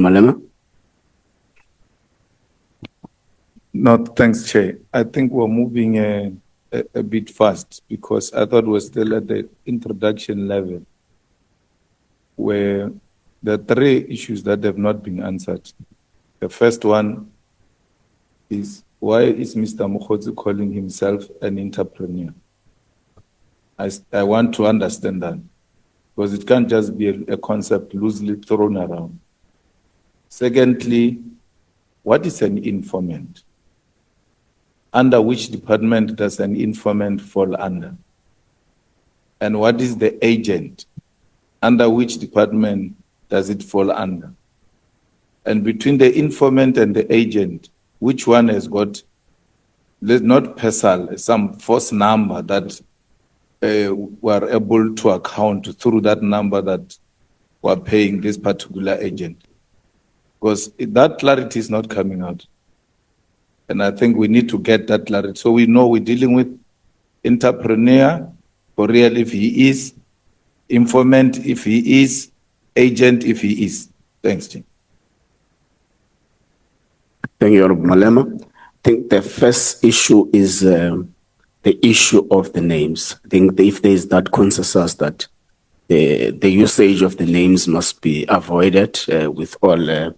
Malema? No, thanks, Chair. I think we're moving a bit fast because I thought we're still at the introduction level where there are three issues that have not been answered. The first one is, why is Mr. Mokhodzi calling himself an entrepreneur? I want to understand that because it can't just be a concept loosely thrown around. Secondly, what is an informant? Under which department does an informant fall under? And what is the agent? Under which department does it fall under? And between the informant and the agent, which one has got, not PESAL, some false number that were able to account through that number that were paying this particular agent? Because that clarity is not coming out. And I think we need to get that clarity. So we know we're dealing with entrepreneur, for real if he is, informant if he is, agent if he is. Thanks, Jim. Thank you, Honorable Malema. I think the first issue is the issue of the names. I think if there is that consensus that the usage of the names must be avoided with all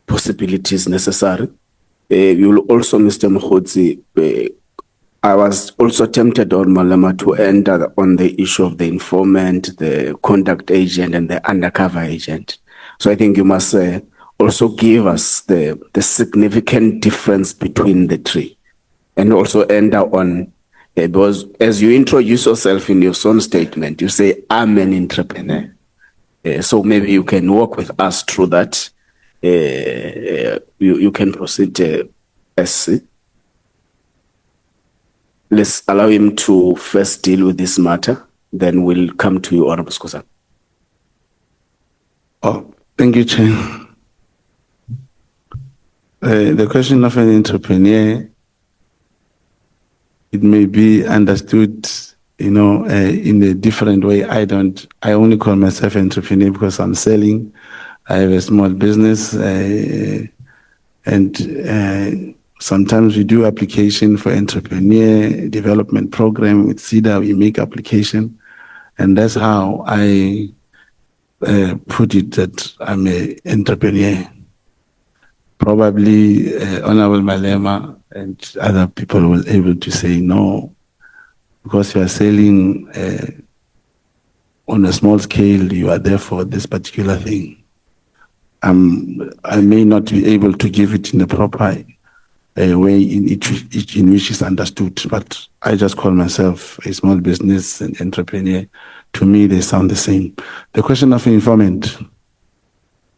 possibilities necessary. You will also, Mr. Mokhodzi, I was also tempted on Malema to enter on the issue of the informant, the conduct agent, and the undercover agent. So I think you must also give us the significant difference between the three, and also enter on, because as you introduce yourself in your own statement, you say, I'm an entrepreneur. So maybe you can walk with us through that. You can proceed, SC. Let's allow him to first deal with this matter, then we'll come to you, Honorable Skosan. Oh, thank you, Chair. The question of an entrepreneur, it may be understood, in a different way. I only call myself an entrepreneur because I'm selling. I have a small business, and sometimes we do application for entrepreneur development program with CEDA. We make application, and that's how I put it, that I'm an entrepreneur. Probably Honorable Malema and other people will be able to say no, because you are selling on a small scale, you are there for this particular thing. I may not be able to give it in the proper way in which it's understood, but I just call myself a small business and entrepreneur. To me, they sound the same. The question of informant,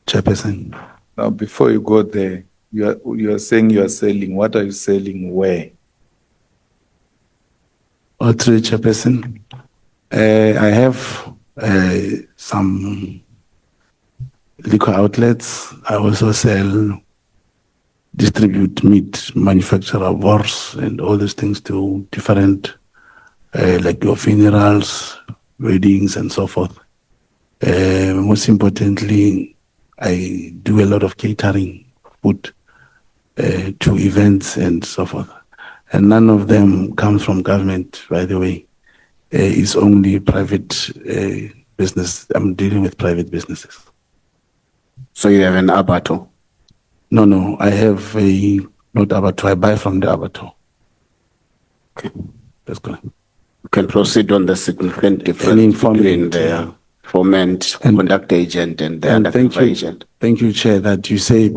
Chairperson. Now, before you go there, you are saying you are selling. What are you selling? Where? All three, Chairperson. I have some liquor outlets. I also distribute meat, manufacturer wars, and all these things to different, like your funerals, weddings, and so forth. Most importantly, I do a lot of catering, food to events and so forth. And none of them comes from government, by the way. It's only private business. I'm dealing with private businesses. So you have an abattoir? No, I have not abattoir. I buy from the abattoir. Okay. That's correct. You can proceed on the significant difference between the informant, conduct agent, and the undercover agent. Thank you, Chair, that you say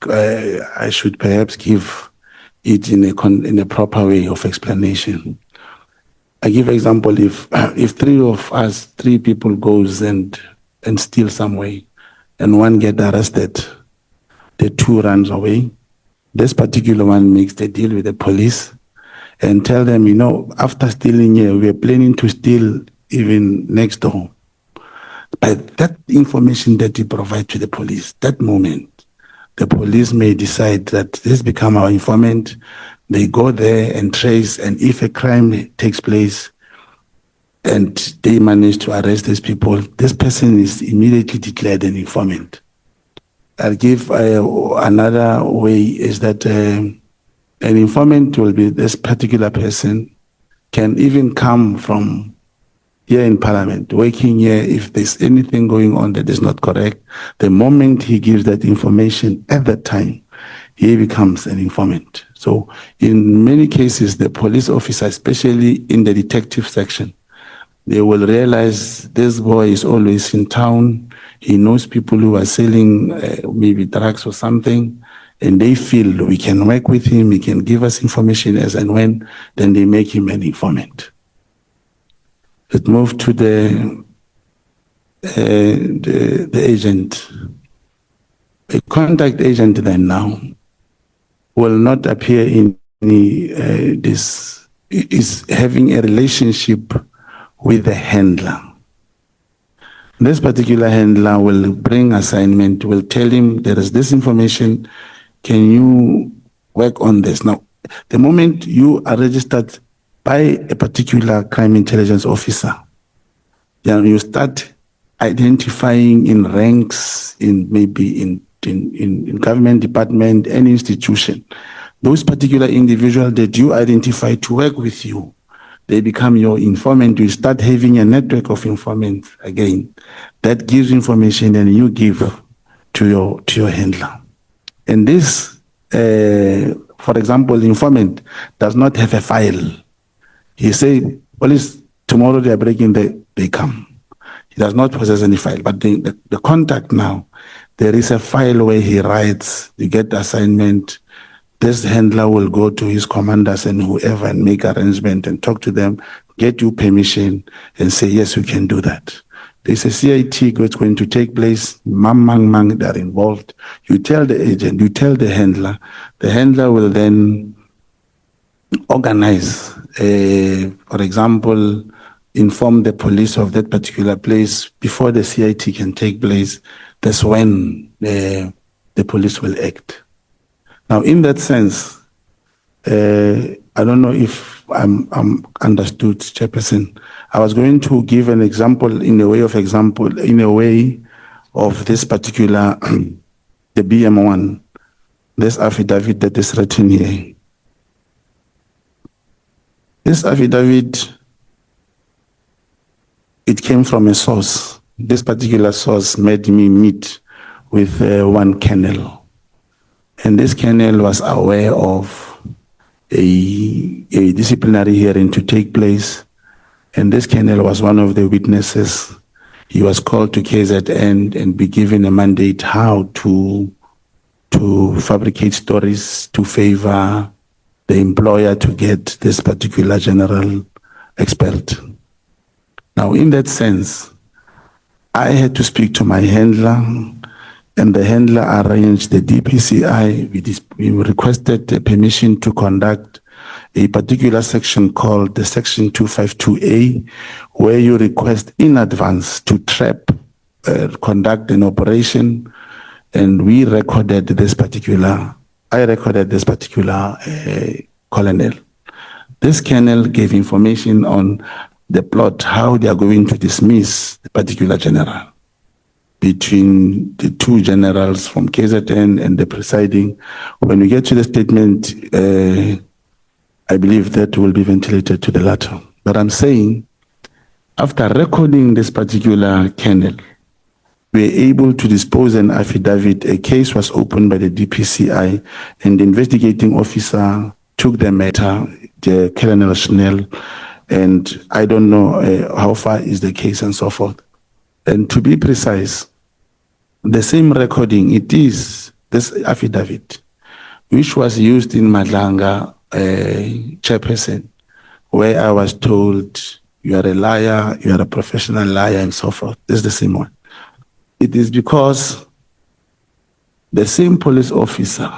I should perhaps give it in a proper way of explanation. I give example, if three people goes and steal some way, and one get arrested, the two runs away. This particular one makes the deal with the police and tell them, after stealing here, we are planning to steal even next door. But that information that you provide to the police, that moment, the police may decide that this become our informant. They go there and trace, and if a crime takes place and they manage to arrest these people, this person is immediately declared an informant. I'll give another way is that an informant will be this particular person, can even come from here in Parliament, working here. If there's anything going on that is not correct, the moment he gives that information at that time, he becomes an informant. So in many cases, the police officer, especially in the detective section, they will realize this boy is always in town. He knows people who are selling maybe drugs or something, and they feel we can work with him, he can give us information as and when, then they make him an informant. Let's move to the agent. A contact agent then now will not appear in any, this is having a relationship with the handler. This particular handler will bring assignment, will tell him there is this information, can you work on this? Now, the moment you are registered by a particular crime intelligence officer, then you start identifying in ranks, in maybe in government department, any institution, those particular individuals that you identify to work with you, they become your informant. You start having a network of informants again that gives information and you give to your handler. And this, for example, informant does not have a file. He say, police, tomorrow they are breaking, they come. He does not possess any file, but the contact now, there is a file where he writes, you get the assignment, this handler will go to his commanders and whoever and make arrangement and talk to them, get you permission and say, yes, you can do that. There's a CIT that's going to take place, mang, they're involved. You tell the agent, you tell the handler will then organize, for example, inform the police of that particular place before the CIT can take place. That's when the police will act. Now, in that sense, I don't know if I'm understood, Chairperson. I was going to give an example in a way of this particular, the BM1, this affidavit that is written here. This affidavit, it came from a source. This particular source made me meet with one colonel. And this colonel was aware of a disciplinary hearing to take place. And this colonel was one of the witnesses. He was called to KZN and be given a mandate how to fabricate stories to favor the employer to get this particular general expelled. Now, in that sense, I had to speak to my handler, and the handler arranged the DPCI. We requested the permission to conduct a particular section called the Section 252A, where you request in advance to conduct an operation, and I recorded this particular colonel. This colonel gave information on the plot, how they are going to dismiss the particular general between the two generals from KZN and the presiding. When we get to the statement, I believe that will be ventilated to the latter. But I'm saying, after recording this particular colonel, we were able to dispose an affidavit. A case was opened by the DPCI, and the investigating officer took the matter, the Colonel Schnell, and I don't know how far is the case and so forth. And to be precise, the same recording, it is this affidavit, which was used in Madlanga, Chairperson, where I was told, you are a liar, you are a professional liar, and so forth. This is the same one. It is because the same police officer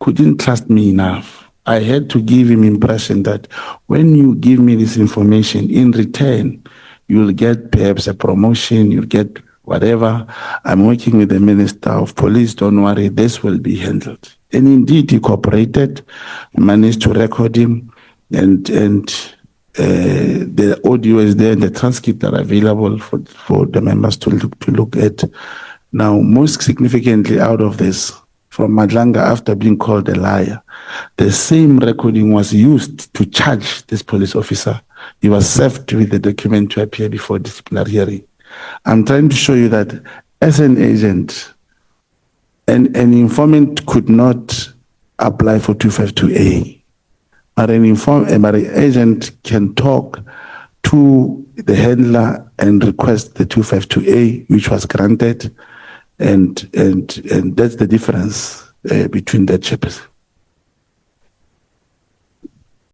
couldn't trust me enough. I had to give him impression that when you give me this information, in return, you'll get perhaps a promotion, you'll get whatever. I'm working with the Minister of Police, don't worry, this will be handled. And indeed, he cooperated, managed to record him, and the audio is there, and the transcripts are available for the members to look at. Now, most significantly out of this, from Madlanga after being called a liar, the same recording was used to charge this police officer. He was served with the document to appear before disciplinary hearing. I'm trying to show you that as an agent, an informant could not apply for 252A, but an agent can talk to the handler and request the 252A, which was granted, and that's the difference between that, Chairperson.